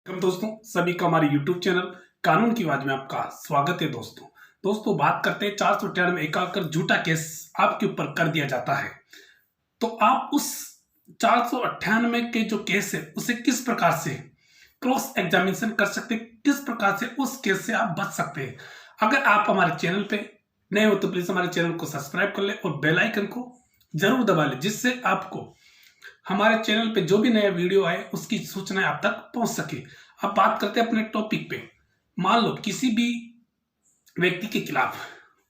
हम दोस्तों सभी का हमारे YouTube चैनल कानून की आवाज में आपका स्वागत है। दोस्तों बात करते हैं 498 में एकाकर झूठा केस आपके ऊपर कर दिया जाता है, तो आप उस 498 के जो केस है उसे किस प्रकार से क्रॉस एग्जामिनेशन कर सकते हैं, किस प्रकार से उस केस से आप बच सकते हैं। अगर आप हमारे चैनल पे नए हो तो प्लीज हमारे चैनल को सब्सक्राइब कर ले और बेल आइकन को जरूर दबा ले, जिससे आपको हमारे चैनल पे जो भी नया वीडियो आए उसकी सूचनाएं आप तक पहुंच सके। अब बात करते हैं अपने टॉपिक पे। मान लो किसी भी व्यक्ति के खिलाफ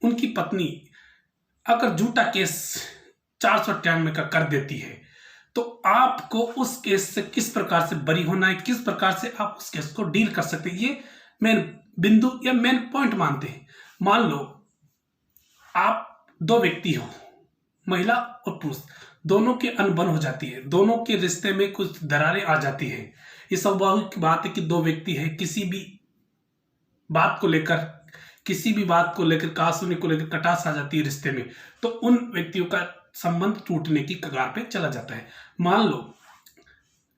उनकी पत्नी अगर झूठा केस 498 का कर देती है, तो आपको उस केस से किस प्रकार से बरी होना है, किस प्रकार से आप उस केस को डील कर सकते हैं, ये मेन बिंदु या मेन पॉइंट मानते हैं। मान लो आप दो व्यक्ति हो, महिला और पुरुष, दोनों के अनबन हो जाती है, दोनों के रिश्ते में कुछ दरारें आ जाती है। ये स्वाभाविक बात है कि दो व्यक्ति है, किसी भी बात को लेकर कहासुनी को लेकर कटास आ जाती है रिश्ते में, तो उन व्यक्तियों का संबंध टूटने की कगार पे चला जाता है। मान लो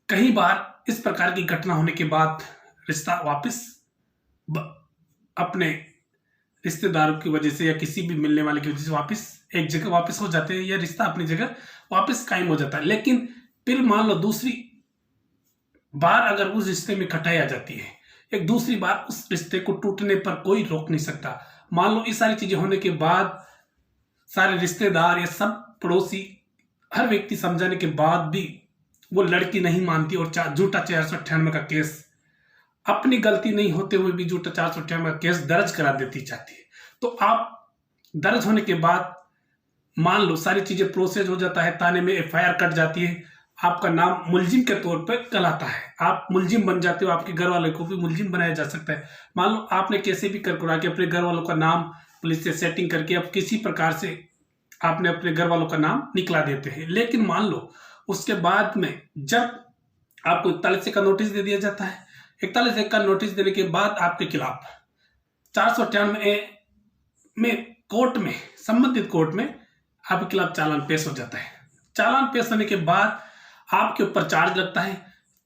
कई बार इस प्रकार की घटना होने के बाद रिश्ता वापस अपने रिश्तेदारों की वजह से या किसी भी मिलने वाले की वजह से वापस एक जगह वापस हो जाते हैं, या रिश्ता अपनी जगह वापस कायम हो जाता है। लेकिन फिर मान लो दूसरी बार अगर उस रिश्ते में खटाई आ जाती है, एक दूसरी बार उस रिश्ते को टूटने पर कोई रोक नहीं सकता। मान लो ये सारी चीजें होने के बाद सारे रिश्तेदार या सब पड़ोसी हर व्यक्ति समझाने के बाद भी वो लड़की नहीं मानती और झूठा 498 का केस अपनी गलती नहीं होते हुए भी झूठा 498 का केस दर्ज करा देती चाहती है। तो आप दर्ज होने के बाद मान लो सारी चीजें प्रोसेस हो जाता है, थाने में एफआईआर कट जाती है, आपका नाम मुलजिम के तौर पर कहलाता है, आप मुलजिम बन जाते हो, आपके घर वाले को भी मुलजिम बनाया जा सकता है। मान लो आपने कैसे भी कर के अपने घर वालों का नाम पुलिस से सेटिंग करके अब किसी प्रकार से आपने अपने घर वालों का नाम निकला देते हैं। लेकिन मान लो उसके बाद में जब आपको 41 का नोटिस दे दिया जाता है, 41 का नोटिस देने के बाद आपके खिलाफ 498 में कोर्ट में संबंधित कोर्ट में आपके खिलाफ चालान पेश हो जाता है। चालान पेश होने के बाद आपके ऊपर चार्ज लगता है।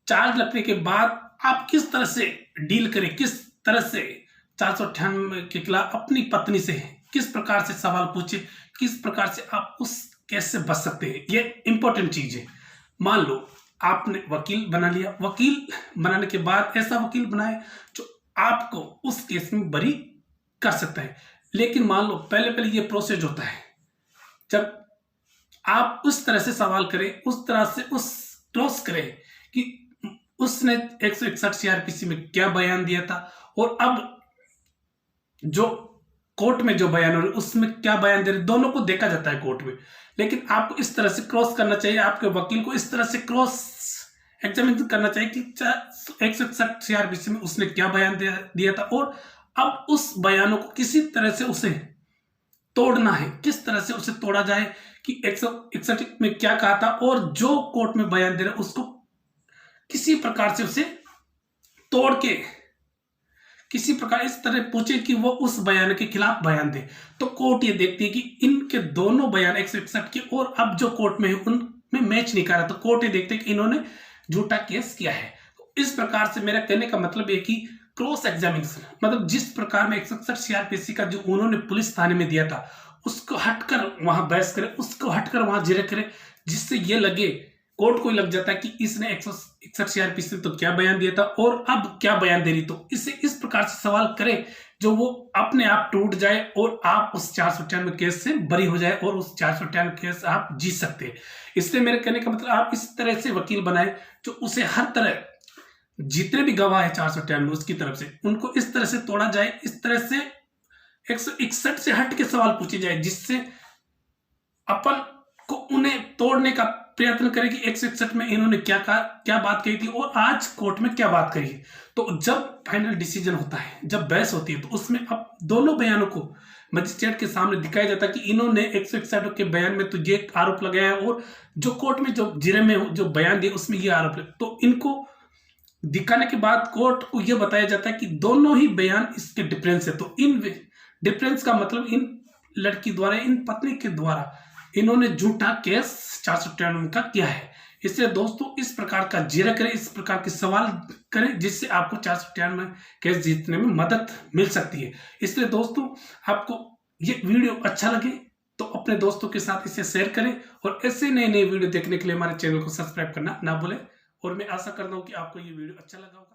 चार्ज लगने के बाद आप किस तरह से डील करें, किस तरह से 498 के खिलाफ अपनी पत्नी से किस प्रकार से सवाल पूछे, किस प्रकार से आप उस केस से बच सकते हैं, ये इंपॉर्टेंट चीज है। मान लो आपने वकील बना लिया, वकील बनाने के बाद ऐसा वकील बनाए जो आपको उस केस में बरी कर सकता है। लेकिन मान लो पहले ये प्रोसेस होता है, जब आप उस तरह से सवाल करें, उस तरह से उस क्रॉस करें कि उसने 161 सीआरपीसी में क्या बयान दिया था और अब जो कोर्ट में जो बयान हो रहे उसमें क्या बयान दे रहे, दोनों को देखा जाता है कोर्ट में। लेकिन आपको इस तरह से क्रॉस करना चाहिए, आपके वकील को इस तरह से क्रॉस एग्जामिन करना चाहिए कि 161 सीआरपीसी में उसने क्या बयान दिया था और अब उस बयानों को किसी तरह से उसे तोड़ना है, किस तरह से उसे तोड़ा जाए कि 161 में क्या कहा था और जो कोर्ट में बयान दे रहा है उसको किसी प्रकार से उसे तोड़ के किसी प्रकार इस तरह पूछे कि वो उस बयान के खिलाफ बयान दे। तो कोर्ट ये देखती है कि इनके दोनों बयान 161 के और अब जो कोर्ट में है उनमें मैच नहीं कर रहा, तो कोर्ट ये देखते हैं कि इन्होंने झूठा केस किया है। तो इस प्रकार से मेरा कहने का मतलब है कि क्रॉस एग्जामिनेशन मतलब जिस प्रकार में 161 सीआरपीसी का जो उन्होंने पुलिस थाने में दिया था उसको हटकर वहां बहस करे, उसको हटकर वहां जिरे करे, जिससे ये लगे कोर्ट को लग जाता है कि इसने 161 सीआरपीसी तो क्या बयान दिया था और अब क्या बयान दे रही, तो इसे इस प्रकार से सवाल करे जो वो अपने आप टूट जाए और आप उस 498 केस से बरी हो जाए और उस 498 केस आप जीत सकते हैं। इसलिए मेरे कहने का मतलब आप इस तरह से वकील बनाए जो उसे हर तरह जितने भी गवाह है 498 उसकी तरफ से उनको इस तरह से तोड़ा जाए, इस तरह से 161 से हट के सवाल पूछे जाए जिससे अपन को उन्हें तोड़ने का प्रयत्न करें कि 161 में इन्होंने क्या कहा, क्या बात कही थी और आज कोर्ट में क्या बात कही। तो जब फाइनल डिसीजन होता है, जब बहस होती है, तो उसमें अब दोनों बयानों को मजिस्ट्रेट के सामने दिखाया जाता है कि इन्होंने 161 के बयान में तो ये आरोप लगाया है और जो कोर्ट में जो जिरे में जो बयान दिया उसमें ये आरोप लगा। तो इनको दिखाने के बाद कोर्ट को यह बताया जाता है कि दोनों ही बयान इसके डिफरेंस है। तो इन डिफरेंस का मतलब इन लड़की द्वारा, इन पत्नी के द्वारा इन्होंने झूठा केस 498 का किया है। इसलिए दोस्तों इस प्रकार का जीरा करें, इस प्रकार के सवाल करें जिससे आपको 498 केस जीतने में मदद मिल सकती है। इसलिए दोस्तों आपको ये वीडियो अच्छा लगे तो अपने दोस्तों के साथ इसे शेयर करें और ऐसे नए नए वीडियो देखने के लिए हमारे चैनल को सब्सक्राइब करना ना भूलें। और मैं आशा करता हूँ कि आपको ये वीडियो अच्छा लगा होगा।